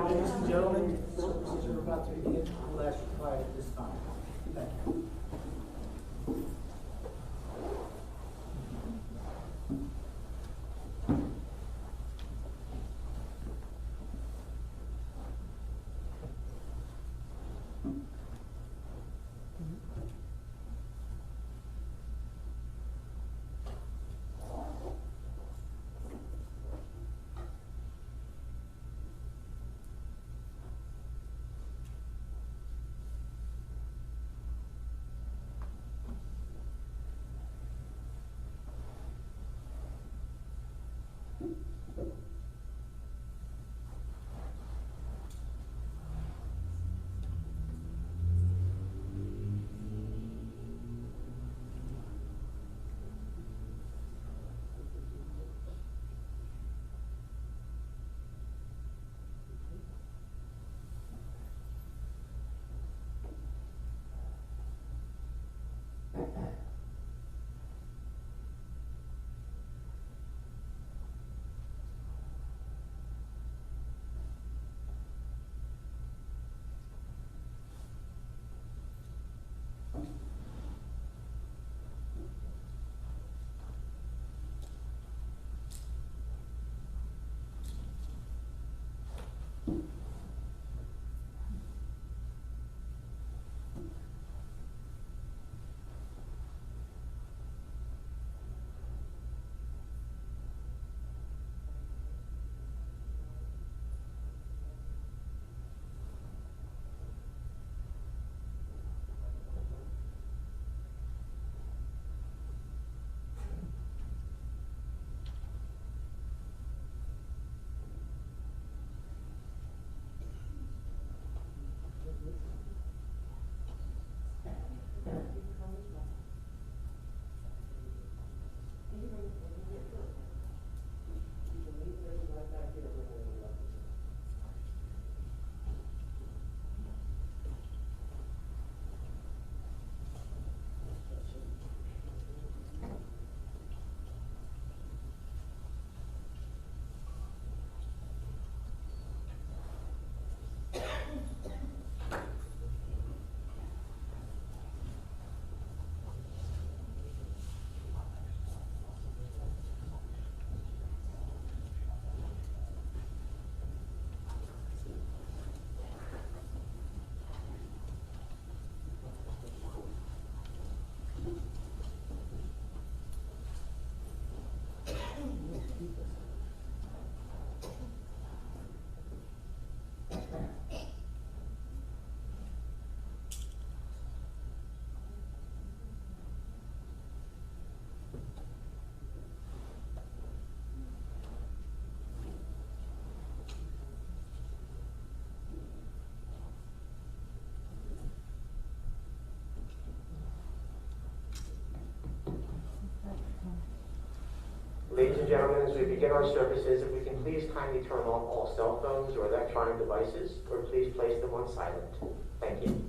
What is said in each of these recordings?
Ladies and gentlemen, services are about to begin. We'll ask you quiet at this time. Thank you. and gentlemen, as we begin our services, if we can please kindly turn off all cell phones or electronic devices, or please place them on silent. Thank you.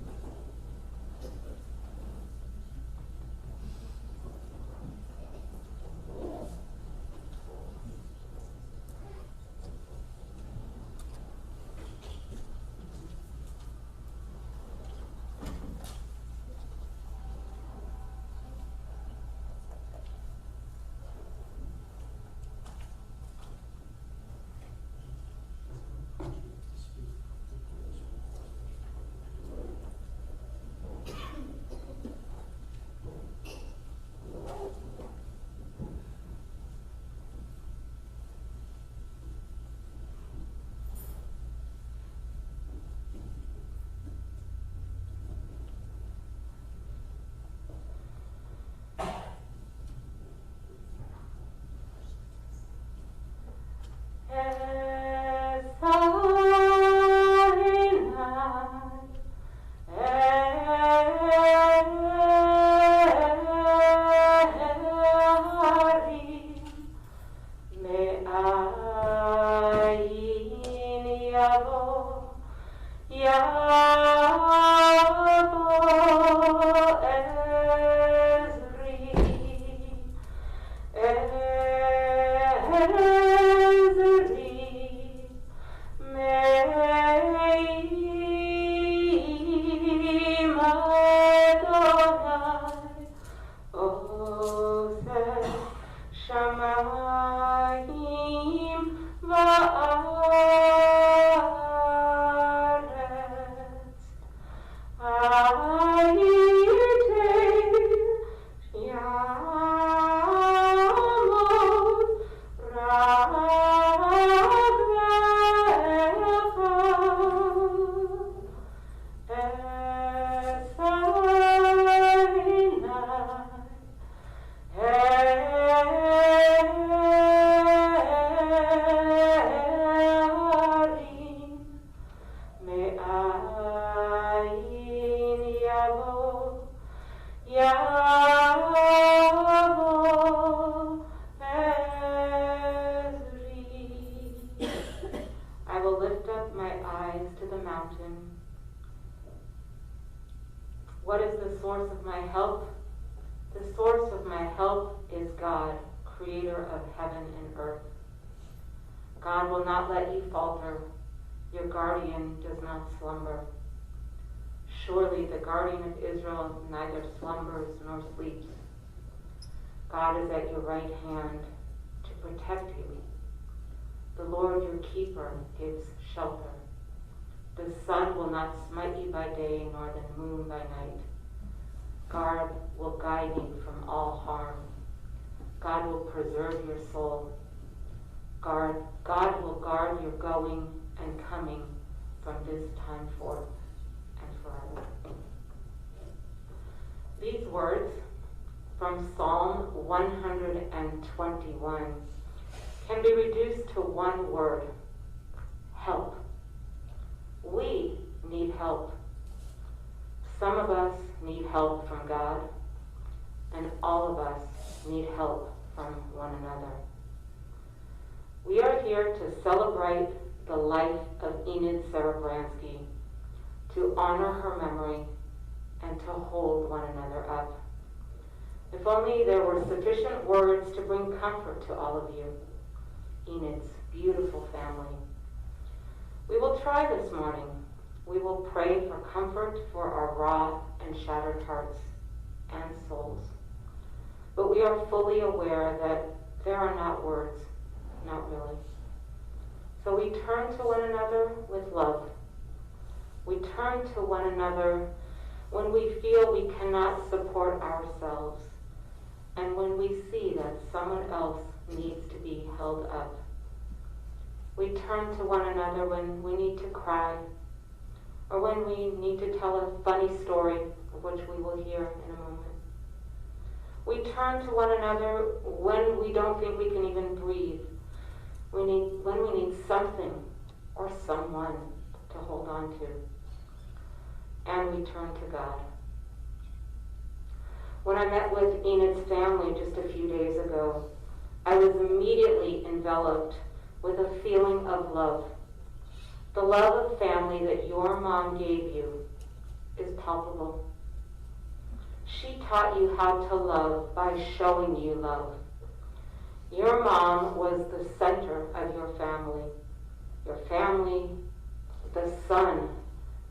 What is the source of my help? The source of my help is God, creator of heaven and earth. God will not let you falter. Your guardian does not slumber. Surely the guardian of Israel neither slumbers nor sleeps. God is at your right hand to protect you. The Lord your keeper gives shelter. The sun will not smite you by day, nor the moon by night. God will guide you from all harm. God will preserve your soul. God will guard your going and coming from this time forth and forever. These words from Psalm 121 can be reduced to one word: help. We need help. Some of us need help from God, and all of us need help from one another. We are here to celebrate the life of Enid Serebransky, to honor her memory, and to hold one another up. If only there were sufficient words to bring comfort to all of you, Enid's beautiful family. We will try this morning. We will pray for comfort for our raw and shattered hearts and souls. But we are fully aware that there are not words, not really. So we turn to one another with love. We turn to one another when we feel we cannot support ourselves, and when we see that someone else needs to be held up. We turn to one another when we need to cry, or when we need to tell a funny story, of which we will hear in a moment. We turn to one another when we don't think we can even breathe, when we need something or someone to hold on to. And we turn to God. When I met with Enid's family just a few days ago, I was immediately enveloped with a feeling of love. The love of family that your mom gave you is palpable. She taught you how to love by showing you love. Your mom was the center of your family. Your family, the sun,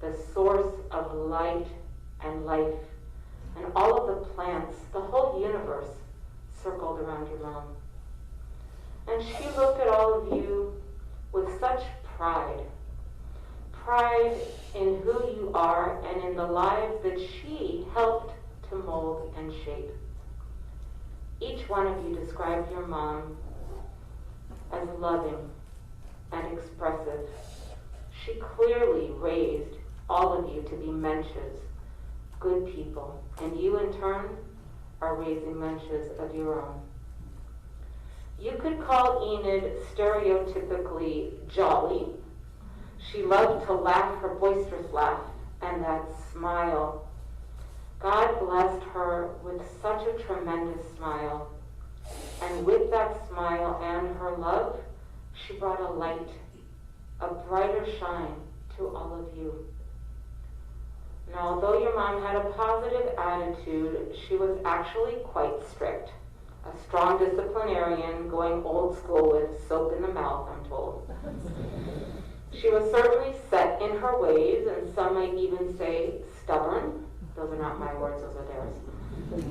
the source of light and life, and all of the plants, the whole universe circled around your mom. And she looked at all of you with such pride. Pride in who you are and in the lives that she helped to mold and shape. Each one of you described your mom as loving and expressive. She clearly raised all of you to be mensches, good people, and you in turn are raising mensches of your own. You could call Enid stereotypically jolly. She loved to laugh her boisterous laugh and that smile. God blessed her with such a tremendous smile. And with that smile and her love, she brought a light, a brighter shine to all of you. Now, although your mom had a positive attitude, she was actually quite strict. A strong disciplinarian, going old school with soap in the mouth, I'm told. She was certainly set in her ways, and some might even say stubborn. Those are not my words, those are theirs.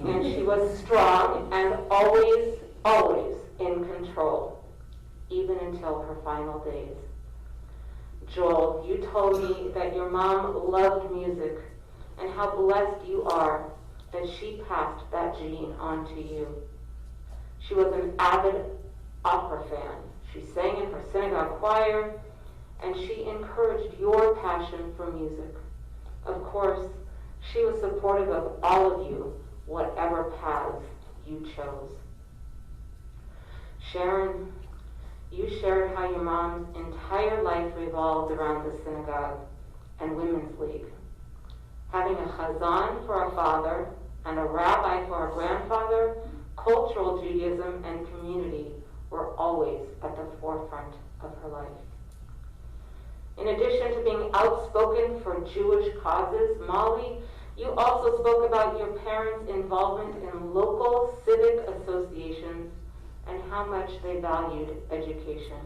And she was strong and always, always in control, even until her final days. Joel, you told me that your mom loved music and how blessed you are that she passed that gene on to you. She was an avid opera fan. She sang in her synagogue choir, and she encouraged your passion for music. Of course, she was supportive of all of you, whatever paths you chose. Sharon, you shared how your mom's entire life revolved around the synagogue and women's league. Having a chazan for a father and a rabbi for a grandfather, cultural Judaism and community were always at the forefront of her life. In addition to being outspoken for Jewish causes, Molly, you also spoke about your parents' involvement in local civic associations and how much they valued education.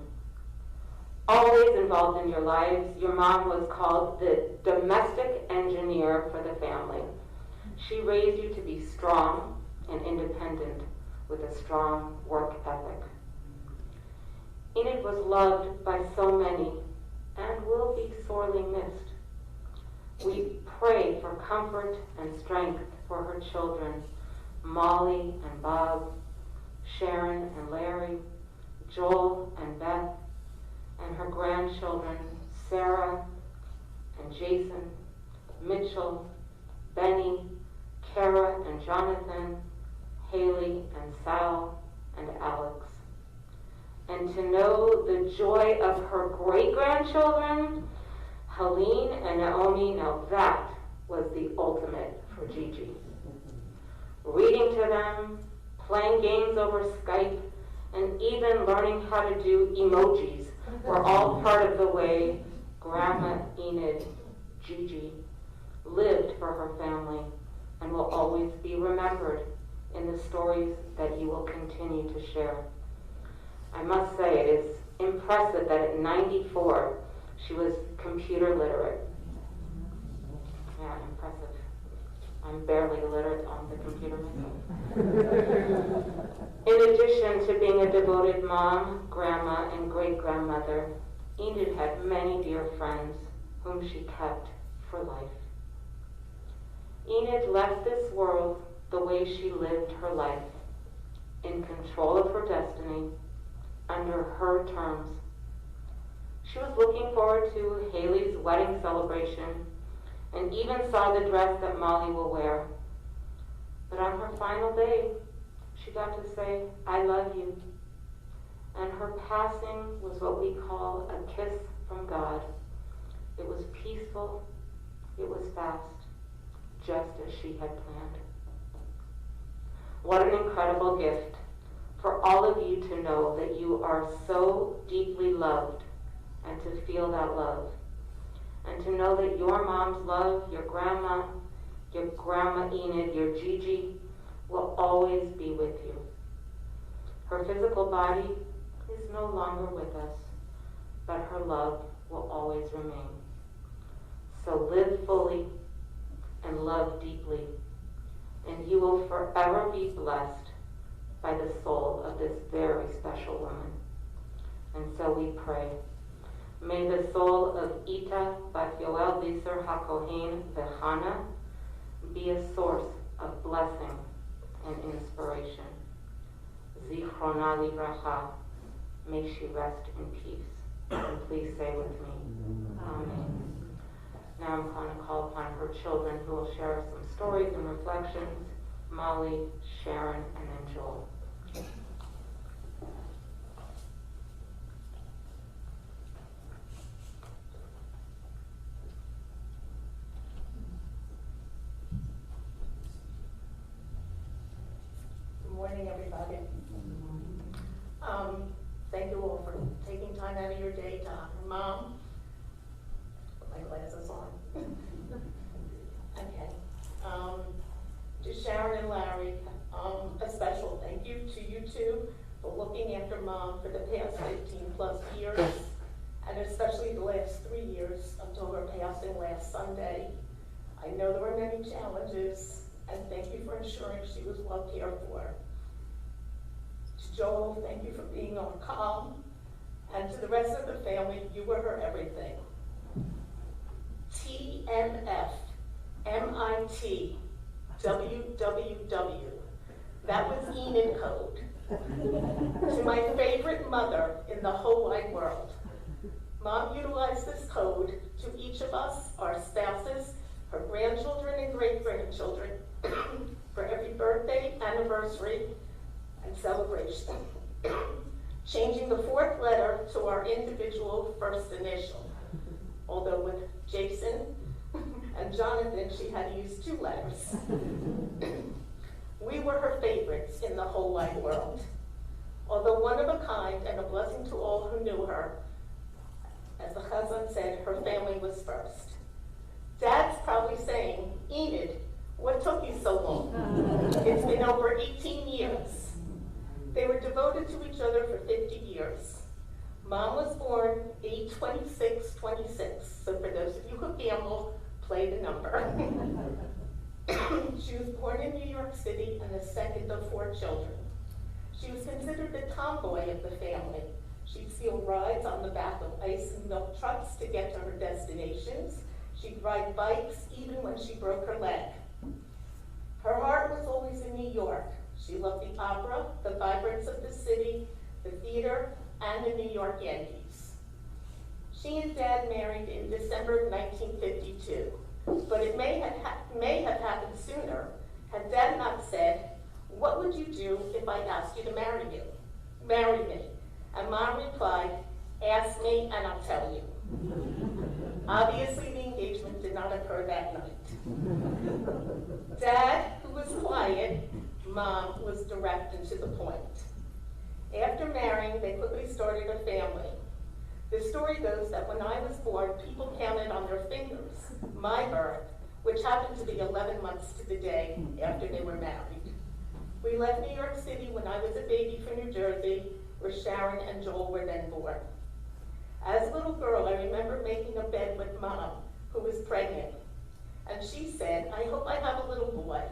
Always involved in your lives, your mom was called the domestic engineer for the family. She raised you to be strong and independent with a strong work ethic. Enid was loved by so many and will be sorely missed. We pray for comfort and strength for her children, Molly and Bob, Sharon and Larry, Joel and Beth, and her grandchildren, Sarah and Jason, Mitchell, Benny, Kara and Jonathan, Haley and Sal and Alex. And to know the joy of her great-grandchildren, Helene and Naomi, now that was the ultimate for Gigi. Reading to them, playing games over Skype, and even learning how to do emojis were all part of the way Grandma Enid, Gigi, lived for her family and will always be remembered in the stories that you will continue to share. I must say, it is impressive that at 94, she was computer literate. Yeah, impressive. I'm barely literate on the computer myself. In addition to being a devoted mom, grandma, and great-grandmother, Enid had many dear friends whom she kept for life. Enid left this world the way she lived her life, in control of her destiny, under her terms. She was looking forward to Haley's wedding celebration and even saw the dress that Molly will wear. But on her final day, she got to say, "I love you." And her passing was what we call a kiss from God. It was peaceful, it was fast, just as she had planned. What an incredible gift for all of you to know that you are so deeply loved and to feel that love. And to know that your mom's love, your grandma Enid, your Gigi, will always be with you. Her physical body is no longer with us, but her love will always remain. So live fully and love deeply, and you will forever be blessed by the soul of this very special woman. And so we pray. May the soul of Ita Bat Yoel Visser HaKohen Vechana be a source of blessing and inspiration. Zichrona Livracha, may she rest in peace. And please say with me, Amen. Now I'm going to call upon her children who will share some stories and reflections, Molly, Sharon, and then Joel. Good morning, everybody. Thank you all for taking time out of your day to honor Mom. Put my glasses on. Okay. To Sharon and Larry, a special thank you to you two for looking after Mom for the past 15+ years, and especially the last 3 years until her passing last Sunday. I know there were many challenges, and thank you for ensuring she was well cared for. To Joel, thank you for being on calm, and to the rest of the family, you were her everything. TMF, MIT, WWW. That was Enid code. To my favorite mother in the whole wide world. Mom utilized this code to each of us, our spouses, her grandchildren and great-grandchildren, for every birthday, anniversary, and celebration. Changing the fourth letter to our individual first initial. Although with Jason and Jonathan, she had to use 2 letters. We were her favorites in the whole wide world. Although one of a kind and a blessing to all who knew her, as the Chazan said, her family was first. Dad's probably saying, Enid, what took you so long? It's been over 18 years. They were devoted to each other for 50 years. Mom was born 8/26/26, so for those of you who gamble, play the number. She was born in New York City and the second of 4 children. She was considered the tomboy of the family. She'd steal rides on the back of ice and milk trucks to get to her destinations. She'd ride bikes even when she broke her leg. Her heart was always in New York. She loved the opera, the vibrance of the city, the theater, and the New York Yankees. She and Dad married in December of 1952, but it may have happened sooner had Dad not said, "What would you do if I asked you to marry me?" And Mom replied, "Ask me and I'll tell you." Obviously, the engagement did not occur that night. Dad, who was quiet, Mom was direct and to the point. After marrying, they quickly started a family. The story goes that when I was born, people counted on their fingers my birth, which happened to be 11 months to the day after they were married. We left New York City when I was a baby for New Jersey, where Sharon and Joel were then born. As a little girl, I remember making a bed with Mom, who was pregnant. And she said, "I hope I have a little boy,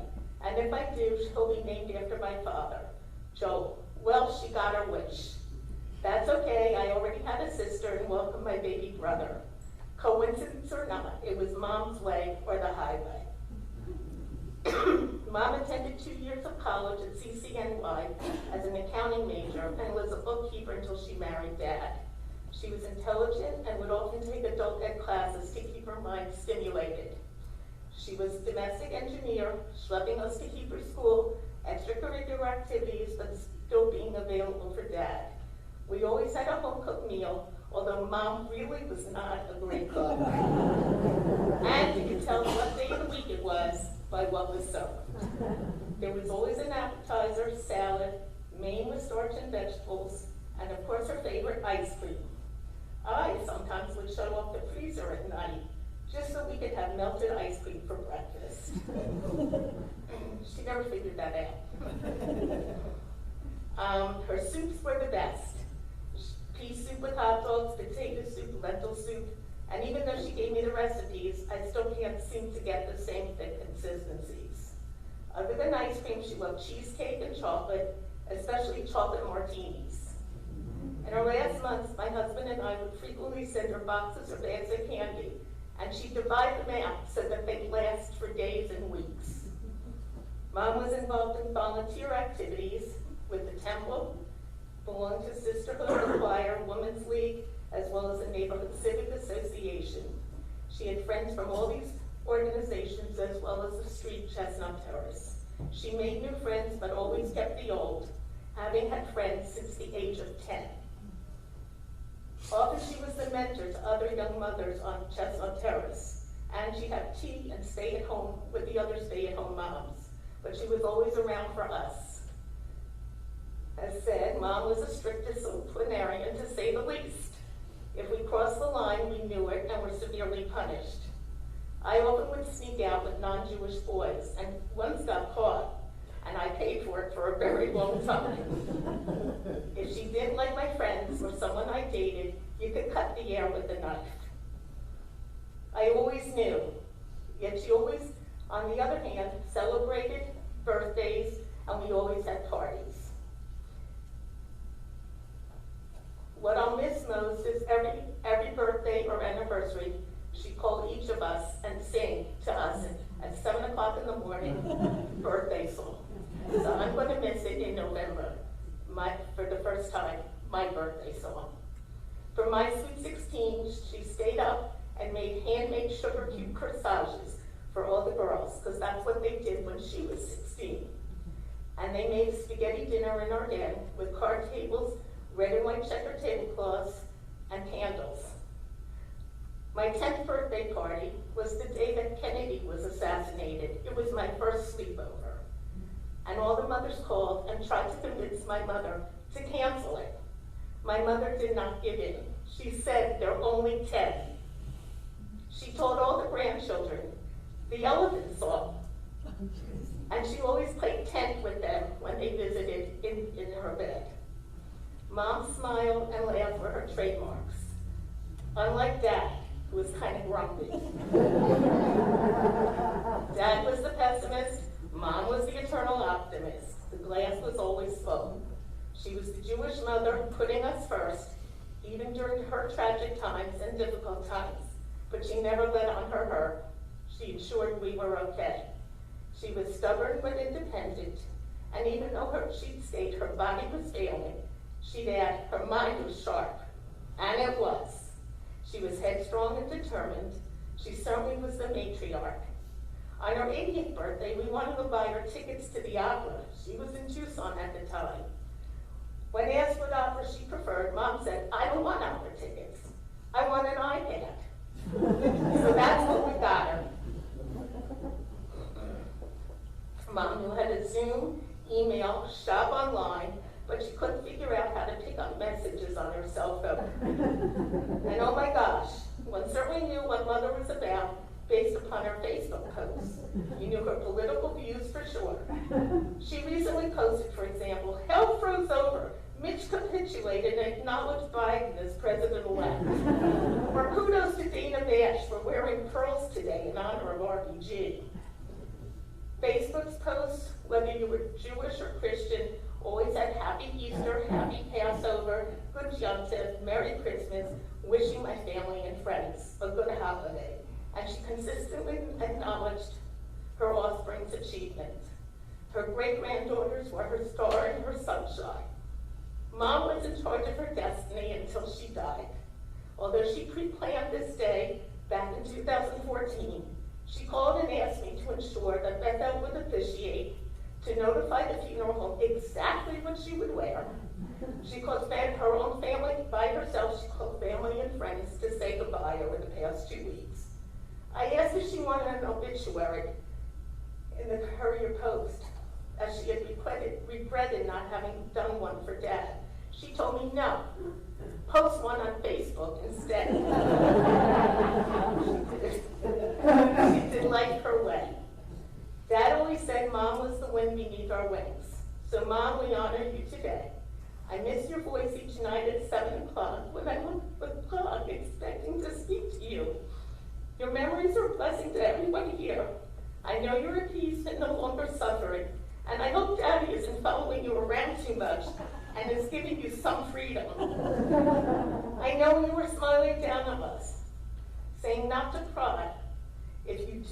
and if I do, he'll be named after my father, Joel." Well, she got her wish. That's okay, I already had a sister and welcomed my baby brother. Coincidence or not, it was Mom's way or the highway. Mom attended 2 years of college at CCNY as an accounting major and was a bookkeeper until she married Dad. She was intelligent and would often take adult ed classes to keep her mind stimulated. She was a domestic engineer, schlepping us to Hebrew school, extracurricular activities, but still being available for Dad. We always had a home-cooked meal, although Mom really was not a great cook. And you could tell what day of the week it was by what was served. There was always an appetizer, salad, Maine with starch and vegetables, and of course her favorite ice cream. I sometimes would shut off the freezer at night just so we could have melted ice cream for breakfast. She never figured that out. Her soups were the best. Pea soup with hot dogs, potato soup, lentil soup, and even though she gave me the recipes, I still can't seem to get the same thick consistencies. Other than ice cream, she loved cheesecake and chocolate, especially chocolate martinis. In her last months, my husband and I would frequently send her boxes or bags of candy, and she'd divide them out so that they'd last for days and weeks. Mom was involved in volunteer activities with the temple, belonged to Sisterhood, the choir, Women's League, as well as the Neighborhood Civic Association. She had friends from all these organizations as well as the street Chestnut Terrace. She made new friends but always kept the old, having had friends since the age of 10. Often she was the mentor to other young mothers on Chestnut Terrace, and she'd have tea and stay at home with the other stay-at-home moms, but she was always around for us. As said, Mom was a strict disciplinarian, to say the least. If we crossed the line, we knew it and were severely punished. I often would sneak out with non-Jewish boys, and once got caught, and I paid for it for a very long time. If she didn't like my friends or someone I dated, you could cut the air with a knife. I always knew, yet she always, on the other hand, celebrated birthdays, and we always had parties. What I'll miss most is every birthday or anniversary, she called each of us and sang to us at 7 o'clock in the morning, birthday song. So I'm going to miss it in November, for the first time, my birthday song. For my sweet 16, she stayed up and made handmade sugar cube corsages for all the girls, because that's what they did when she was 16. And they made a spaghetti dinner in our den with card tables, red and white checker tablecloths, and candles. My 10th birthday party was the day that Kennedy was assassinated. It was my first sleepover. And all the mothers called and tried to convince my mother to cancel it. My mother did not give in. She said there are only 10. She told all the grandchildren the elephant song. And she always played tent with them when they visited in her bed. Mom's smile and laugh were her trademarks. Unlike Dad, who was kind of grumpy. Dad was the pessimist, Mom was the eternal optimist. The glass was always full. She was the Jewish mother putting us first, even during her tragic times and difficult times. But she never let on her hurt. She ensured we were okay. She was stubborn but independent, and even though she'd state her body was failing, she'd add her mind was sharp, and it was. She was headstrong and determined. She certainly was the matriarch. On her 80th birthday, we wanted to buy her tickets to the opera. She was in Tucson at the time. When asked what opera she preferred, Mom said, I don't want opera tickets. I want an iPad. So that's what we got her. Mom knew how to Zoom, email, shop online, but she couldn't figure out how to pick up messages on her cell phone. And oh my gosh, one certainly knew what Mother was about based upon her Facebook posts. You knew her political views for sure. She recently posted, for example, hell froze over. Mitch capitulated and acknowledged Biden as president-elect. Or kudos to Dana Bash for wearing pearls today in honor of RBG. Facebook's posts, whether you were Jewish or Christian, always had Happy Easter, Happy Passover, Good Yom Tov, Merry Christmas, wishing my family and friends a good holiday. And she consistently acknowledged her offspring's achievements. Her great-granddaughters were her star and her sunshine. Mom was in charge of her destiny until she died. Although she pre-planned this day back in 2014, she called and asked me to ensure that Bethel would officiate, to notify the funeral home exactly what she would wear. She called her own family by herself. She called family and friends to say goodbye over the past 2 weeks. I asked if she wanted an obituary in the Courier Post, as she had regretted not having done one for Dad. She told me no, post one on Facebook instead. She did like her way. Dad always said Mom was the wind beneath our wings. So Mom, we honor you today. I miss your voice each night at 7 o'clock when I look at the clock expecting to speak to you. Your memories are a blessing to everybody here. I know you're at peace and no longer suffering, and I hope Daddy isn't following you around too much and is giving you some freedom. I know you were smiling down on us, saying not to cry. If you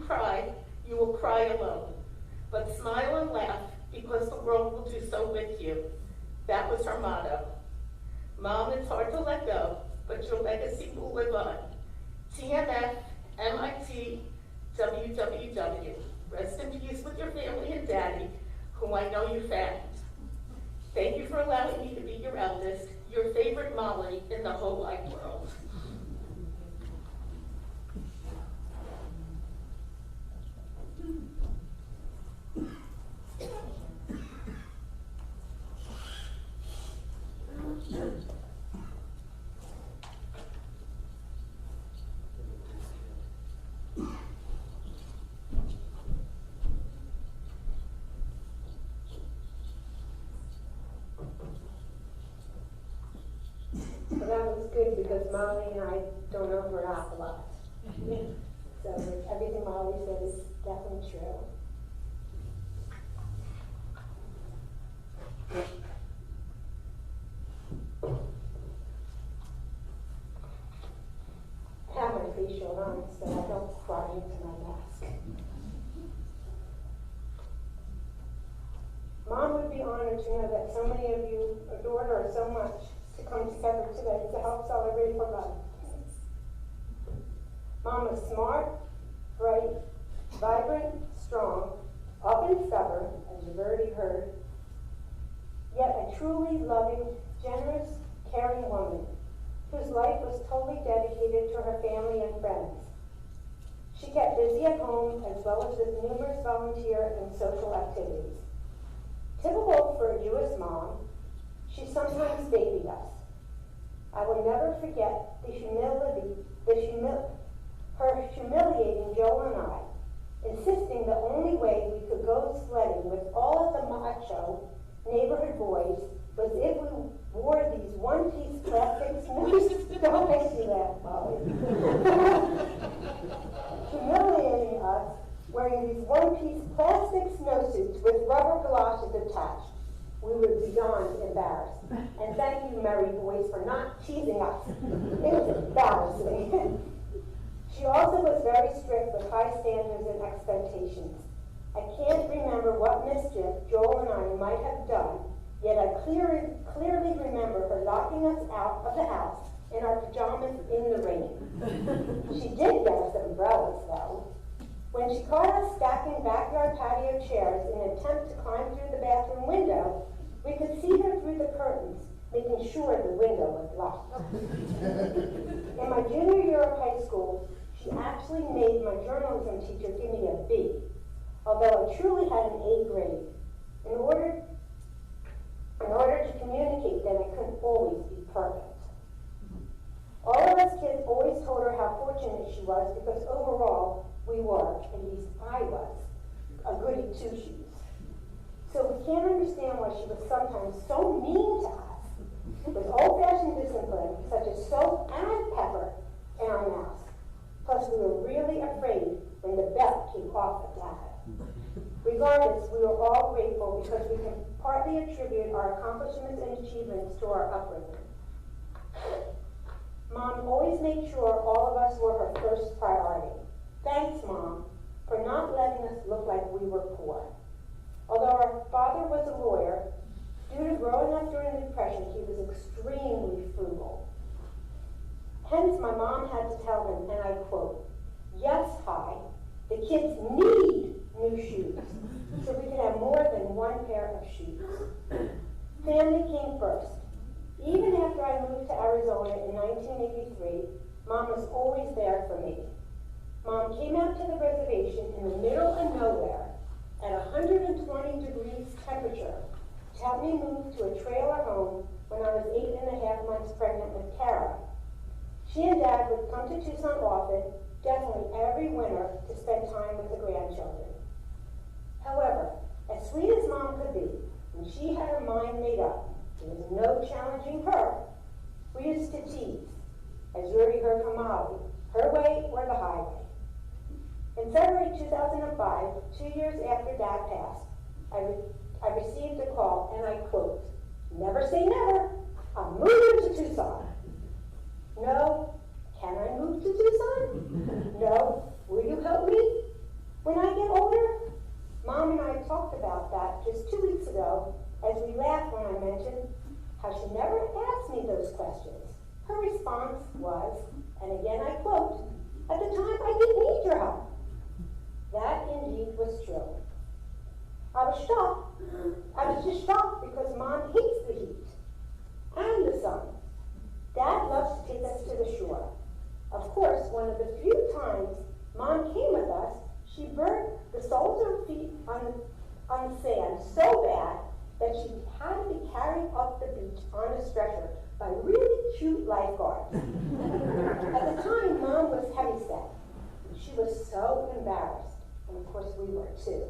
cry, you will cry alone. But smile and laugh, because the world will do so with you. That was her motto. Mom, it's hard to let go, but your legacy will live on. TMF, MIT, WWW. Rest in peace with your family and Daddy, whom I know you found. Thank you for allowing me to be your eldest, your favorite Molly in the whole wide world. So that was good because Molly and I don't overlap a lot. So everything Molly said is definitely true. I have my facial on so I don't cry into my mask. Mom would be honored to know that so many of you adored her so much to come together today to help celebrate her life. Mom was smart, bright, vibrant, strong, often stubborn, as you've already heard, yet a truly loving, generous, caring woman whose life was totally dedicated to her family and friends. She kept busy at home as well as with numerous volunteer and social activities. Typical for a Jewish mom, she sometimes babied us. I will never forget her humiliating Joel and I, insisting the only way we could go sledding with all of the macho neighborhood boys was if we wore these one-piece plastic snowsuits. Don't make me laugh, Molly. Humiliating us wearing these one-piece plastic snowsuits with rubber galoshes attached. We were beyond embarrassed. And thank you, Merry Boys, for not teasing us. It was embarrassing. She also was very strict with high standards and expectations. I can't remember what mischief Joel and I might have done, yet I clearly remember her locking us out of the house in our pajamas in the rain. She did get us umbrellas, though. When she caught us stacking backyard patio chairs in an attempt to climb through the bathroom window, we could see her through the curtains, making sure the window was locked. In my junior year of high school, she actually made my journalism teacher give me a B, although I truly had an A grade. In order to communicate that I couldn't always be perfect. All of us kids always told her how fortunate she was because overall we were, at least I was, a goody two-shoes. So we can't understand why she was sometimes so mean to us with old-fashioned discipline such as soap and pepper in our mouths. Plus we were really afraid when the belt came off the data. Regardless, we were all grateful because we can partly attribute our accomplishments and achievements to our upbringing. Mom always made sure all of us were her first priority. Thanks, Mom, for not letting us look like we were poor. Although our father was a lawyer, due to growing up during the Depression, he was extremely frugal. Hence, my mom had to tell him, and I quote, "Yes, Hi, the kids need new shoes, so we can have more than one pair of shoes." Family came first. Even after I moved to Arizona in 1983, Mom was always there for me. Mom came out to the reservation in the middle of nowhere at 120 degrees temperature to help me move to a trailer home when I was 8.5 months pregnant with Kara. She and Dad would come to Tucson often, definitely every winter, to spend time with the grandchildren. However, as sweet as Mom could be, when she had her mind made up, there was no challenging her. We used to tease, as you already heard from Molly, her way or the highway. In February 2005, 2 years after Dad passed, I received a call, and I quote, "Never say never, I'm moving to Tucson." No. Can I move to Tucson? No. Will you help me when I get older? Mom and I talked about that just 2 weeks ago as we laughed when I mentioned how she never asked me those questions. Her response was, and again I quote, "At the time I didn't need your help." That indeed was true. I was shocked. I was just shocked because Mom hates the heat and the sun. Dad loves to take us to the shore. Of course, one of the few times Mom came with us, she burnt the soles of her feet on the sand so bad that she had to be carried up the beach on a stretcher by really cute lifeguards. At the time, Mom was heavyset. She was so embarrassed, and of course we were too.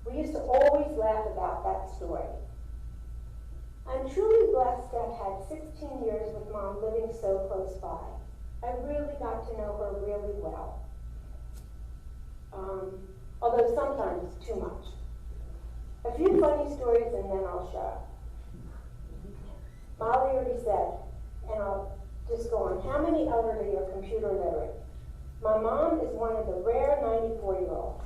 We used to always laugh about that story. I'm truly blessed to have had 16 years with Mom living so close by. I really got to know her really well. Although sometimes too much. A few funny stories and then I'll shut up. Molly already said, and I'll just go on, how many elderly are computer literate? My mom is one of the rare 94-year-olds.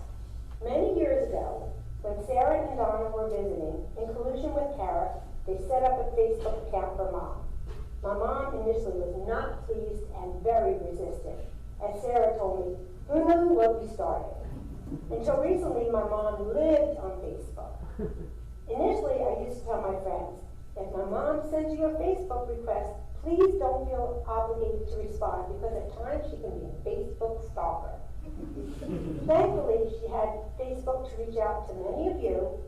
Many years ago, when Sarah and Donna were visiting, in collusion with Kara, they set up a Facebook account for Mom. My mom initially was not pleased and very resistant. As Sarah told me, who knew what we started? Until recently, my mom lived on Facebook. Initially, I used to tell my friends, if my mom sends you a Facebook request, please don't feel obligated to respond because at times she can be a Facebook stalker. Thankfully, she had Facebook to reach out to many of you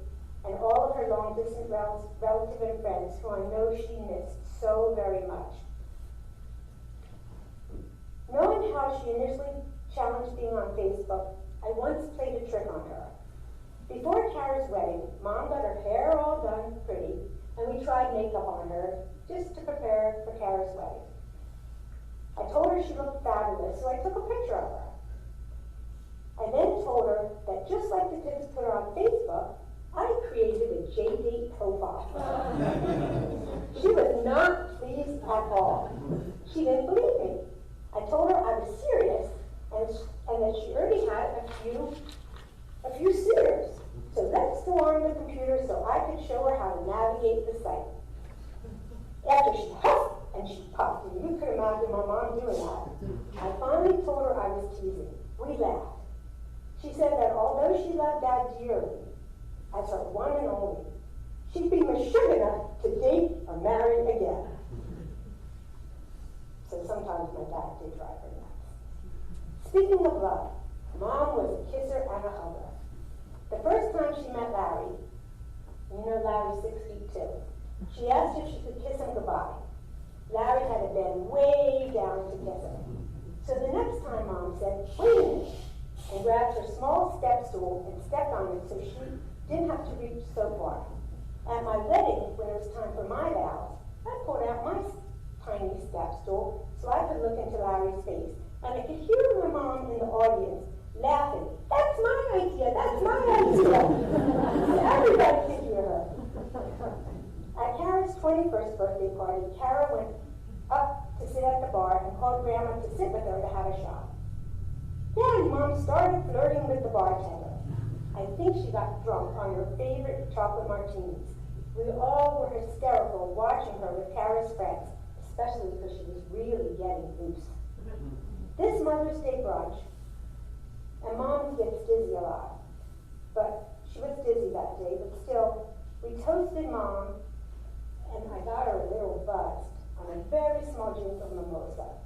and all of her long-distance relatives and friends who I know she missed so very much. Knowing how she initially challenged being on Facebook, I once played a trick on her. Before Kara's wedding, Mom got her hair all done pretty, and we tried makeup on her just to prepare for Kara's wedding. I told her she looked fabulous, so I took a picture of her. I then told her that just like the kids put her on Facebook, I created a J-date profile. She was not pleased at all. She didn't believe me. I told her I was serious and that she already had a few suitors. So let's go on the computer so I could show her how to navigate the site. After she huffed and she puffed, and you could imagine my mom doing that, I finally told her I was teasing. We laughed. She said that although she loved Dad dearly, as her one and only, she'd be mature enough to date or marry again. So sometimes my dad did drive her nuts. Speaking of love, Mom was a kisser and a hugger. The first time she met Larry, you know Larry's 6'2", she asked if she could kiss him goodbye. Larry had to bend way down to kiss her. So the next time Mom said, wait a minute, and grabbed her small step stool and stepped on it so she didn't have to reach so far. At my wedding, when it was time for my vows, I pulled out my tiny step stool so I could look into Larry's face. And I could hear my mom in the audience laughing. That's my idea, that's my idea. Everybody could hear her. At Kara's 21st birthday party, Kara went up to sit at the bar and called Grandma to sit with her to have a shot. Then Mom started flirting with the bartender. I think she got drunk on her favorite chocolate martinis. We all were hysterical watching her with Kara's friends, especially because she was really getting loose. This Mother's Day brunch, and Mom gets dizzy a lot, but she was dizzy that day, but still, we toasted Mom, and I got her a little buzzed on a very small drink of mimosa.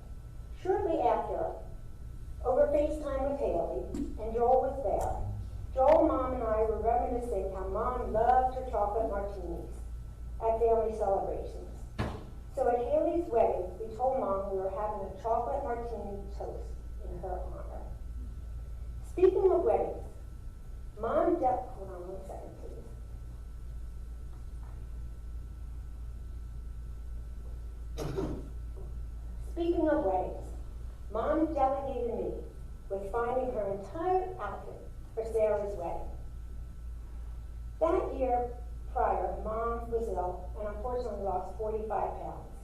Shortly after, over FaceTime with Haley, and Joel was there, Joel, Mom, and I were reminiscing how Mom loved her chocolate martinis at family celebrations. So at Haley's wedding, we told Mom we were having a chocolate martini toast in her honor. Speaking of weddings, Mom hold on 1 second, please. Speaking of weddings, Mom delegated me with finding her entire outfit for Sarah's wedding. That year prior, Mom was ill and unfortunately lost 45 pounds.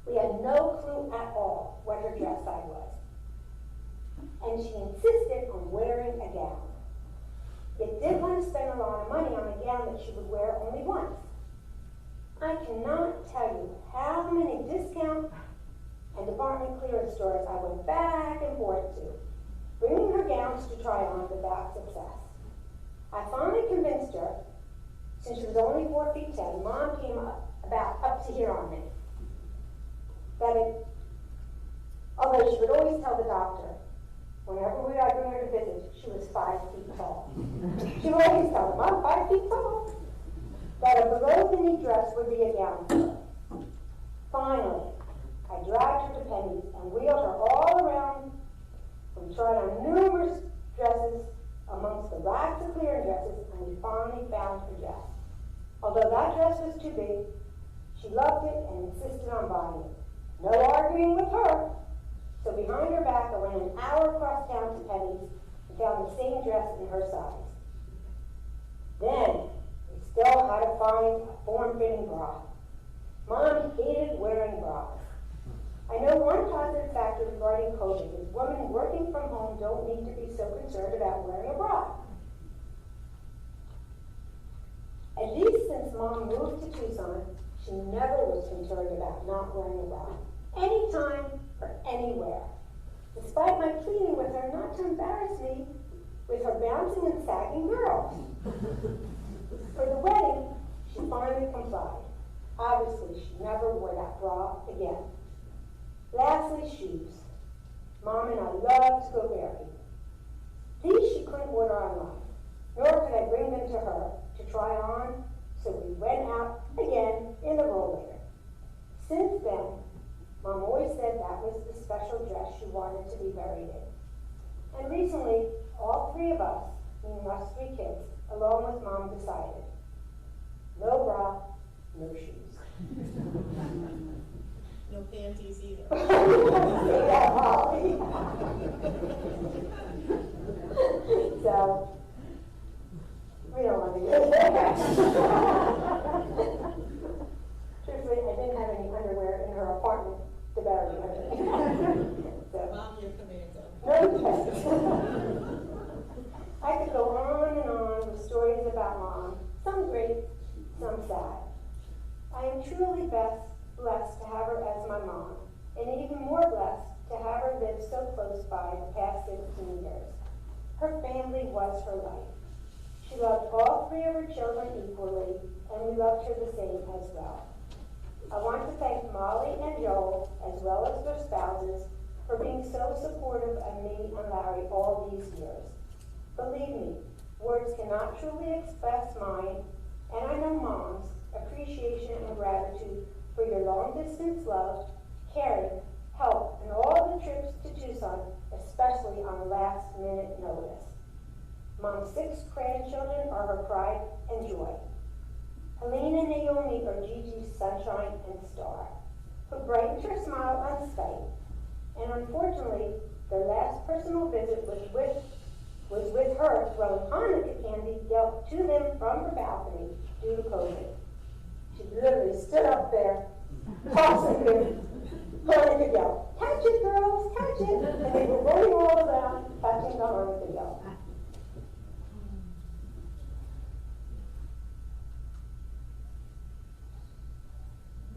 We had no clue at all what her dress size was, and she insisted on wearing a gown. Yet didn't want to spend a lot of money on a gown that she would wear only once. I cannot tell you how many discount and department clearance stores I went back and forth to, bringing her gowns to try on without success. I finally convinced her, since she was only 4 feet 10, Mom came up to here on me, although she would always tell the doctor, whenever I bring her to visit, she was 5 feet tall. She would always tell them, I'm 5 feet tall. That a below-the-knee dress would be a gown for her. Finally, I dragged her to Penny's and wheeled her all around. We tried on numerous dresses amongst the racks of clearance dresses, and we finally found her dress. Although that dress was too big, she loved it and insisted on buying it. No arguing with her. So behind her back, I went an hour across town to Penny's and found the same dress in her size. Then, we still had to find a form-fitting bra. Mom hated wearing bras. I know one positive factor regarding COVID is women working from home don't need to be so concerned about wearing a bra. At least since Mom moved to Tucson, she never was concerned about not wearing a bra, anytime or anywhere, despite my pleading with her not to embarrass me with her bouncing and sagging girls. For the wedding, she finally complied. Obviously, she never wore that bra again. Lastly, shoes. Mom and I love to go barefoot. These she couldn't order online, nor could I bring them to her to try on, so we went out again in the rollator. Since then, Mom always said that was the special dress she wanted to be buried in. And recently, all 3 of us, meaning us 3 kids, along with Mom, decided, no bra, no shoes. No panties either. Yeah, Molly. So, we don't want to get there. Truthfully, I didn't have any underwear in her apartment to bury her in. So, Mom, your commando. no thanks. I could go on and on with stories about Mom, some great, some sad. I am truly blessed to have her as my mom, and even more blessed to have her live so close by the past 16 years. Her family was her life. She loved all 3 of her children equally, and we loved her the same as well. I want to thank Molly and Joel, as well as their spouses, for being so supportive of me and Larry all these years. Believe me, words cannot truly express mine, and I know Mom's, appreciation and gratitude for your long-distance love, caring, help, and all the trips to Tucson, especially on last-minute notice. Mom's 6 grandchildren are her pride and joy. Helene and Naomi are Gigi's sunshine and star, who brightens her smile on Skype. And unfortunately, their last personal visit was with her throwing Hanukkah candy dealt to them from her balcony due to COVID. She literally stood up there, tossing them Hanukkah yell. Catch it, girls, catch it! And they were rolling all around, catching the Hanukkah yell.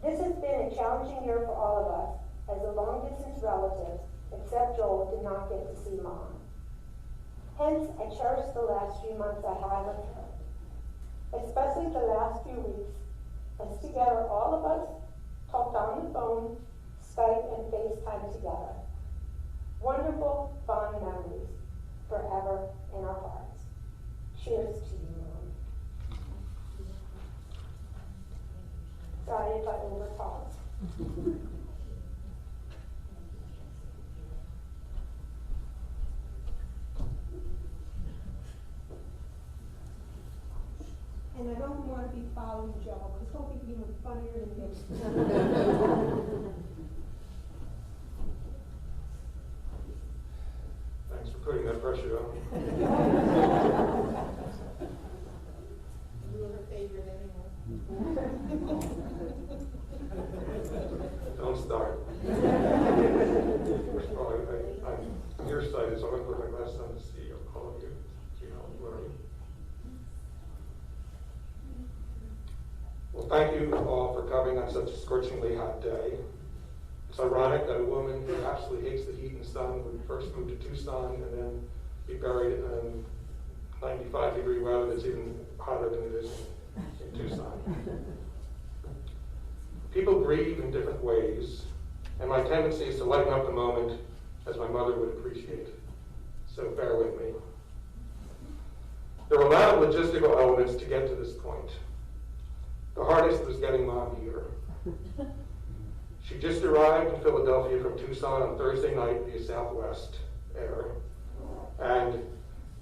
This has been a challenging year for all of us, as the long-distance relatives, except Joel, did not get to see Mom. Hence, I cherish the last few months I had with her, especially the last few weeks, as together all of us talked on the phone, Skype, and FaceTime together. Wonderful, fond memories, forever in our hearts. I don't want to be following Joe, because he'll be even funnier than him. Thanks for putting that pressure on me. You were her favorite anyway. Don't start. First of all, I'm nearsighted, so I'm going to put my glasses on to see all of you. You know, learning. Well, thank you all for coming on such a scorchingly hot day. It's ironic that a woman who absolutely hates the heat and sun would first move to Tucson and then be buried in 95-degree weather that's even hotter than it is in Tucson. People grieve in different ways, and my tendency is to lighten up the moment as my mother would appreciate. So bear with me. There were a lot of logistical elements to get to this point. The hardest was getting Mom here. She just arrived in Philadelphia from Tucson on Thursday night via Southwest Air, and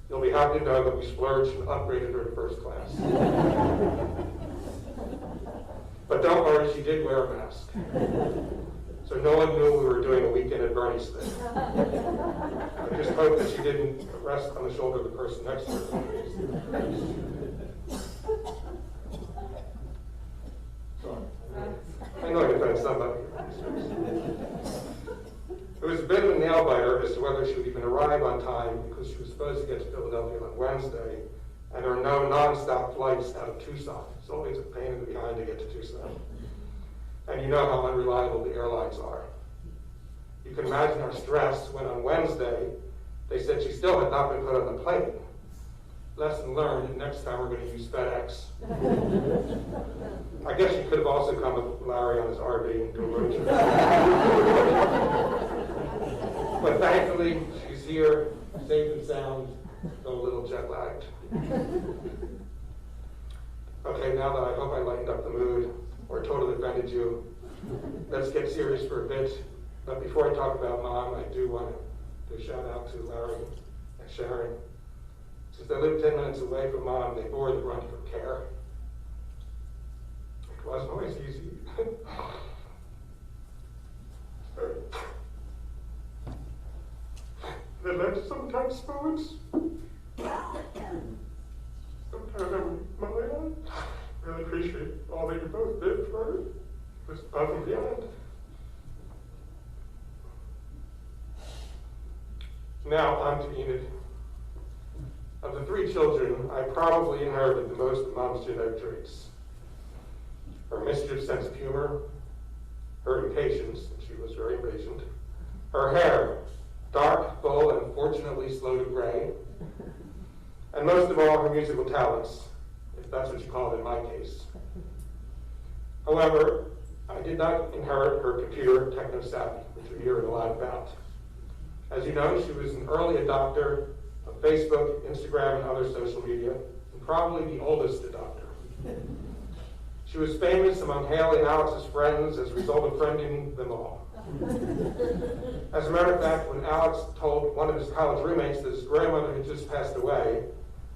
you'll be happy to know that we splurged and upgraded her to first class. But don't worry, she did wear a mask. So no one knew we were doing a weekend at Bernie's thing. I just hope that she didn't rest on the shoulder of the person next to her. I know I offended somebody. It was a bit of a nail biter as to whether she would even arrive on time because she was supposed to get to Philadelphia on Wednesday, and there are no non-stop flights out of Tucson. It's always a pain in the behind to get to Tucson. And you know how unreliable the airlines are. You can imagine our stress when on Wednesday they said she still had not been put on the plane. Lesson learned, next time we're going to use FedEx. I guess she could have also come with Larry on his RV and do a road trip. But thankfully, she's here, safe and sound, though a little jet lagged. Okay, now that I hope I lightened up the mood, or totally offended you, let's get serious for a bit. But before I talk about Mom, I do want to do a shout out to Larry and Sharon. Since they live 10 minutes away from Mom, they bore the brunt of her care. It wasn't always easy. They led to some tense moments. Sometimes I'm Mom, really appreciate all that you both did for her. It was above and beyond. Now on to Enid. Of the three children, I probably inherited the most of Mom's genetic traits. Her mischievous sense of humor, her impatience, and she was very impatient, her hair, dark, full, and fortunately slow to gray, and most of all, her musical talents, if that's what you call it in my case. However, I did not inherit her computer techno-savvy, which you're hearing a lot about. As you know, she was an early adopter of Facebook, Instagram, and other social media, and probably the oldest adopter. She was famous among Haley and Alex's friends as a result of friending them all. As a matter of fact, when Alex told one of his college roommates that his grandmother had just passed away,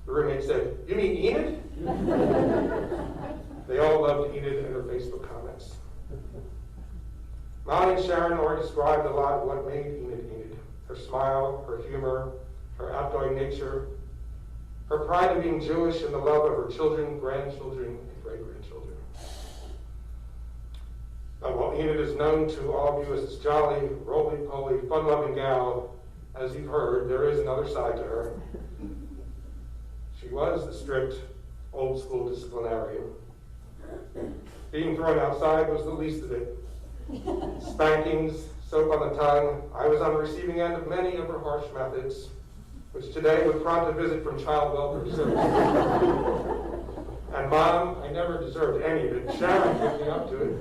the roommate said, "You mean Enid?" They all loved Enid and her Facebook comments. Molly and Sharon already described a lot of what made Enid Enid. Her smile, her humor, her outgoing nature, her pride in being Jewish, and the love of her children, grandchildren, and great-grandchildren. While Enid is known to all of you as this jolly, roly-poly, fun-loving gal, as you've heard, there is another side to her. She was a strict, old-school disciplinarian. Being thrown outside was the least of it. Spankings, soap on the tongue. I was on the receiving end of many of her harsh methods, which today would prompt a visit from Child Welfare Services. And Mom, I never deserved any of it. Sharon put me up to it.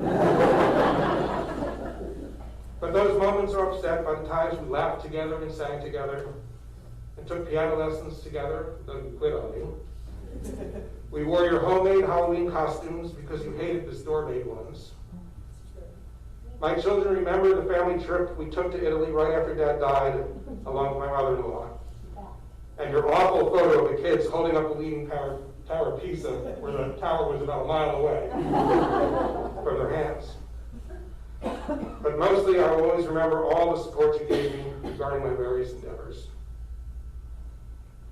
But those moments are upset by the times we laughed together and sang together and took piano lessons together, though you quit on me. We wore your homemade Halloween costumes because you hated the store-made ones. My children remember the family trip we took to Italy right after Dad died, along with my mother-in-law. And your awful photo of the kids holding up the Leaning Tower Tower of Pisa, where the tower was about a mile away from their hands. But mostly, I will always remember all the support you gave me regarding my various endeavors.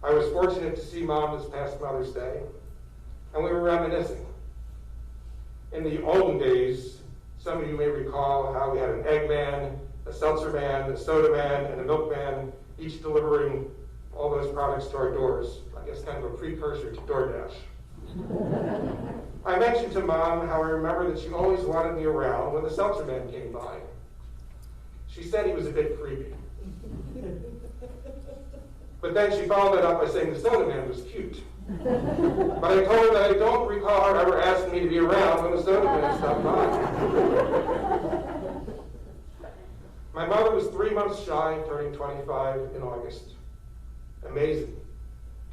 I was fortunate to see Mom this past Mother's Day, and we were reminiscing. In the olden days, some of you may recall how we had an egg man, a seltzer man, a soda man, and a milk man, each delivering all those products to our doors. I guess kind of a precursor to DoorDash. I mentioned to Mom how I remember that she always wanted me around when the seltzer man came by. She said he was a bit creepy. But then she followed that up by saying the soda man was cute. But I told her that I don't recall her ever asking me to be around when the soda man stopped by. My mother was 3 months shy, turning 25 in August. Amazing.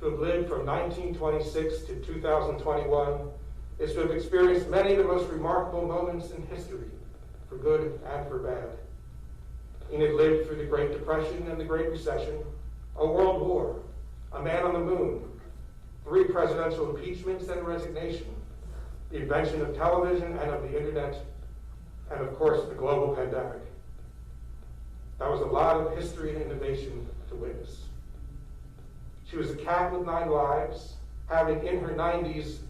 To have lived from 1926 to 2021 is to have experienced many of the most remarkable moments in history, for good and for bad. Enid lived through the Great Depression and the Great Recession, a world war, a man on the moon, 3 presidential impeachments and resignation, the invention of television and of the internet, and of course the global pandemic. That was a lot of history and innovation to witness. She was a cat with 9 lives, having in her 90s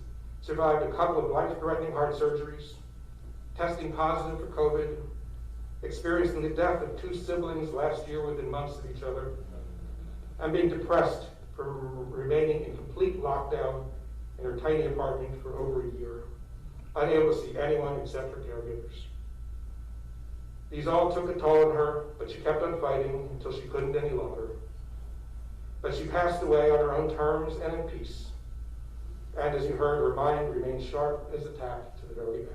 survived a couple of life-threatening heart surgeries, testing positive for COVID, experiencing the death of 2 siblings last year within months of each other, and being depressed from remaining in complete lockdown in her tiny apartment for over a year, unable to see anyone except her caregivers. These all took a toll on her, but she kept on fighting until she couldn't any longer. But she passed away on her own terms and in peace. And as you heard, her mind remained sharp as a tack to the very end.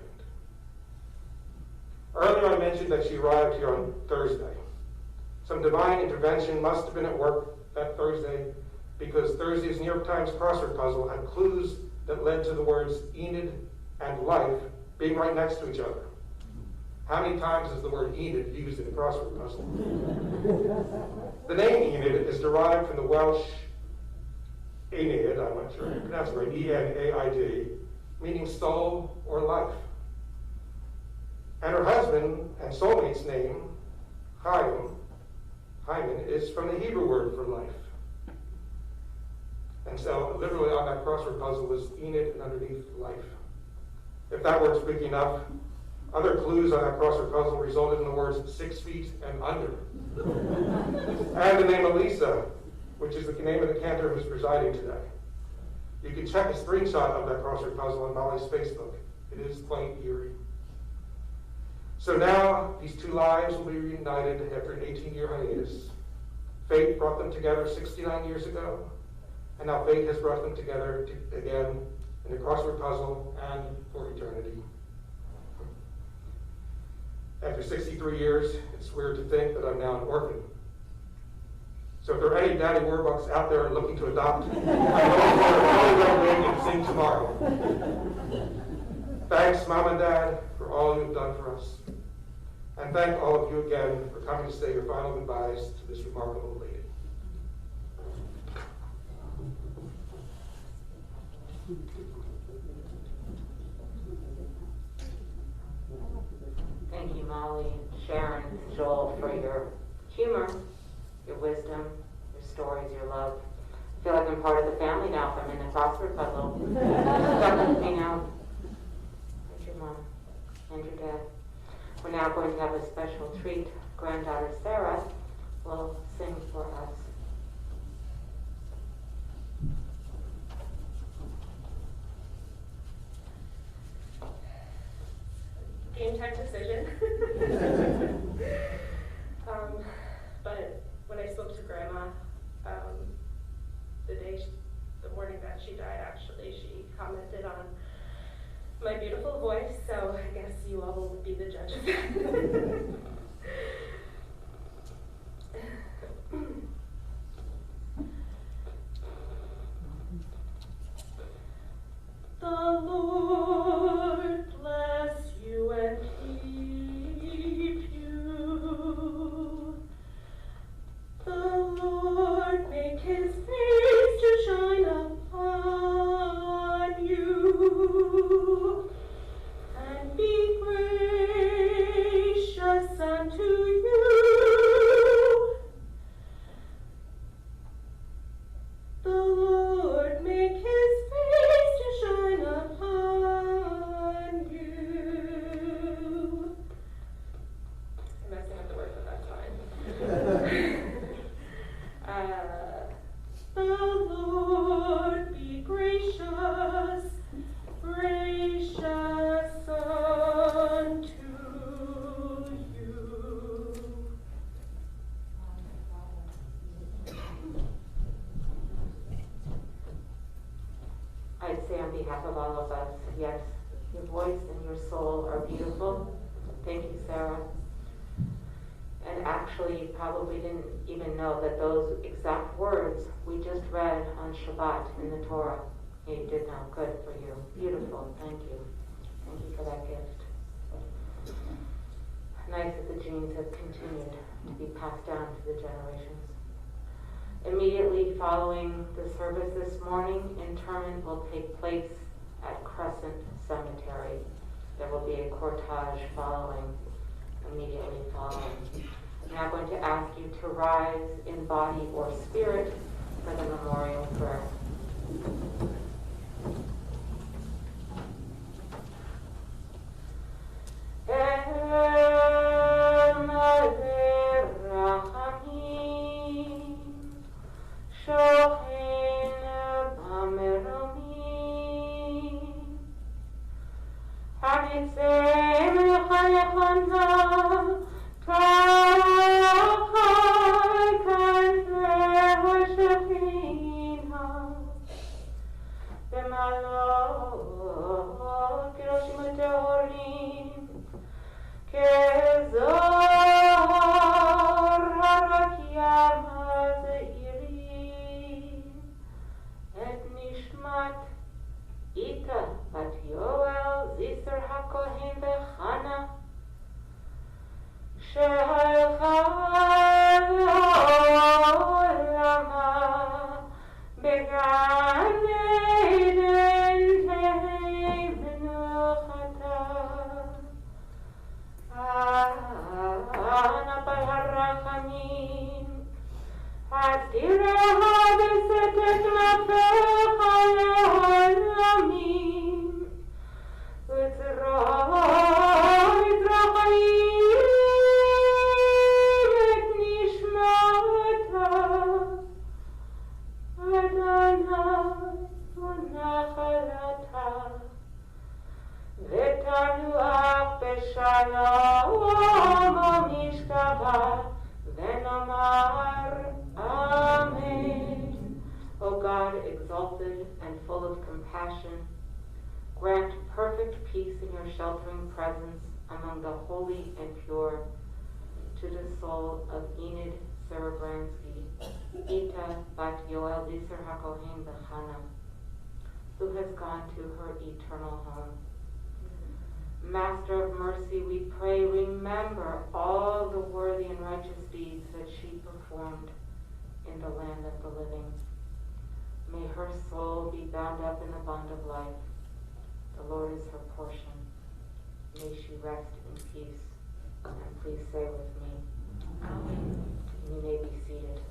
Earlier I mentioned that she arrived here on Thursday. Some divine intervention must have been at work that Thursday, because Thursday's New York Times crossword puzzle had clues that led to the words Enid and life being right next to each other. How many times is the word Enid used in a crossword puzzle? The name Enid is derived from the Welsh Enid, I'm not sure if I pronounced it right, E-N-A-I-D, meaning soul or life. And her husband and soulmate's name, Hyman, is from the Hebrew word for life. And so literally on that crossword puzzle was Enid and underneath life. If that weren't spooky enough, other clues on that crossword puzzle resulted in the words 6 feet and under. And the name Elisa, which is the name of the cantor who's presiding today. You can check a screenshot of that crossword puzzle on Molly's Facebook. It is quite eerie. So now, these 2 lives will be reunited after an 18-year hiatus. Fate brought them together 69 years ago, and now fate has brought them together again in a crossword puzzle and for eternity. After 63 years, it's weird to think that I'm now an orphan. So if there are any Daddy Warbucks out there looking to adopt, I'm looking for a really well wig and sing tomorrow. Thanks, Mom and Dad, for all you've done for us. And thank all of you again for coming to say your final goodbyes to this remarkable lady. Thank you, Molly, Sharon, and Joel, for your humor, your wisdom, your stories, your love. I feel like I'm part of the family now if I'm in the crossword puzzle. Stuck with me now. There's your mom and your dad. We're now going to have a special treat. Granddaughter Sarah will sing for us. Game time decision. But when I spoke to Grandma, the morning that she died, actually, she commented on my beautiful voice, so I guess you all will be the judge of that. The Lord bless you and keep you. The Lord make his face to shine upon Lord make his face to shine upon you. I'm messing up the words at that time. The Lord be gracious, gracious unto you. I'd say on behalf of all of us, yes, your voice and your soul are beautiful. Thank you, Sarah. And actually, you probably didn't even know that those exact words we just read on Shabbat in the Torah. You did know. Good for you. Beautiful. Thank you. Thank you for that gift. Nice that the genes have continued to be passed down to the generations. Immediately following the service this morning, interment will take place at Crescent Cemetery. There will be a cortege immediately following. I'm now going to ask you to rise in body or spirit for the memorial prayer. O God, exalted and full of compassion, grant perfect peace in your sheltering presence among the holy and pure, to the soul of Enid Serebransky, Ita bat Yoel Diser HaKohen Bechana, who has gone to her eternal home. Master of mercy, we pray, remember all the worthy and righteous deeds that she performed in the land of the living. May her soul be bound up in the bond of life. The Lord is her portion. May she rest in peace. And please say with me, Amen. You may be seated.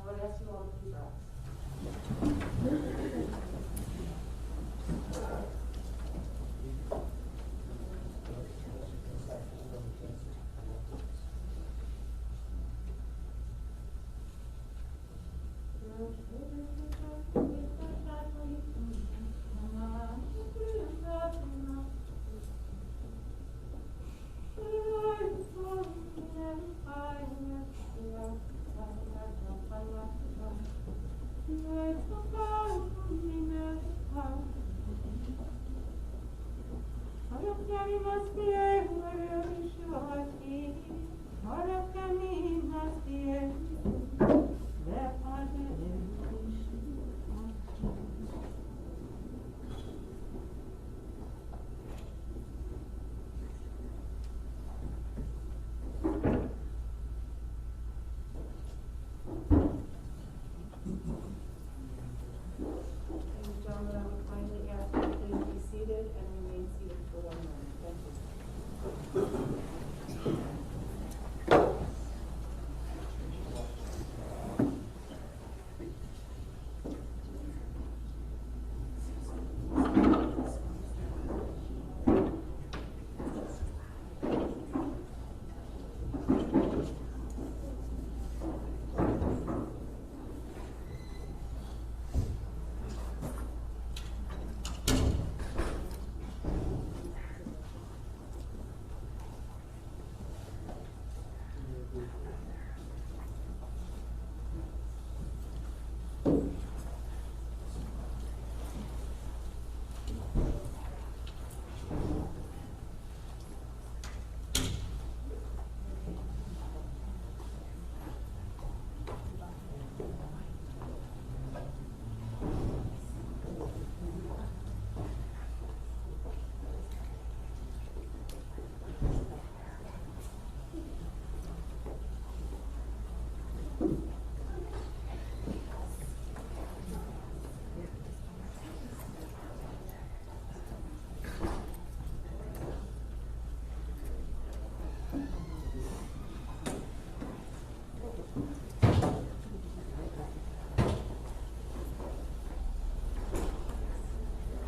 I would ask you all to please rise.